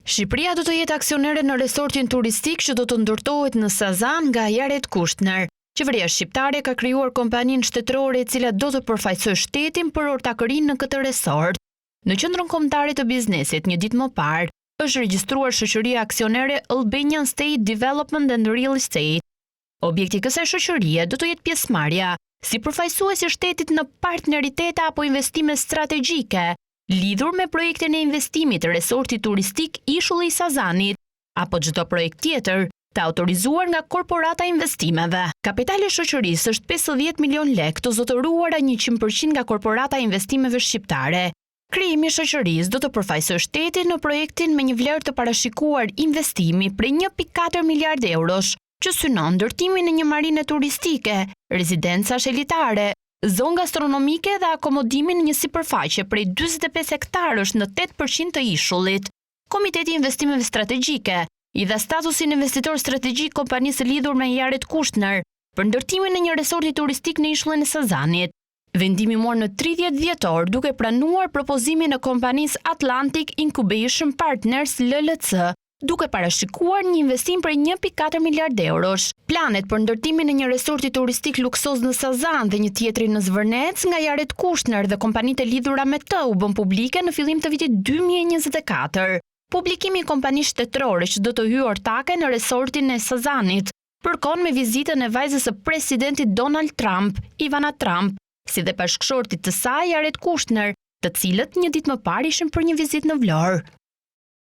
Shqipëria do të jetë aksionere në resortin turistik që do të ndërtohet në Sazan nga Jared Kushner. Qeveria shqiptare ka krijuar kompaninë shtetërore e cila do të përfaqësojë shtetin për ortakërinë në këtë resort. Në qendrën kombëtare të biznesit, një ditë më parë, është regjistruar shoqëria aksionere Albanian State Development and Real Estate. Objekti i kësaj shoqërie do të jetë pjesëmarrja si përfaqësues i shtetit në partneritete apo investime strategjike, lidhur me projektin e investimit të resortit turistik Ishulli i Sazanit, apo çdo projekt tjetër të autorizuar nga korporata investimeve. Kapitali i shoqërisë është 50 milion lekë të zotëruara 100% nga korporata investimeve shqiptare. Krijimi i shoqërisë do të përfaqësojë shtetin në projektin me një vlerë të parashikuar investimi prej 1.4 miliardë eurosh, që synon ndërtimin e një marine turistike, rezidencash elitare, zonë gastronomike dhe akomodimin një sipërfaqe prej 45 hektarësh në 8% të ishullit. Komiteti i Investimeve Strategjike i dha statusin investitor strategjik kompanisë lidhur me Jared Kushner për ndërtimin e një resorti turistik në ishullin e Sazanit. Vendimi mor në 30 dhjetor duke pranuar propozimin e kompanisë Atlantic Incubation Partners LLC, duke parashikuar një investim për 1.4 miliardë eurosh. Planet për ndërtimin e një resorti turistik luksoz në Sazan dhe një tjetri në Zvërnec nga Jared Kushner dhe kompanitë e lidhura me të u bën publike në fillim të vitit 2024. Publikimi i kompanisë shtetërore që do të hyjë ortake në resortin e Sazanit përkon me vizitën e vajzës së presidentit Donald Trump, Ivana Trump, si dhe bashkëshortit të saj Jared Kushner, të cilët një ditë më parë ishin për një vizitë në Vlorë.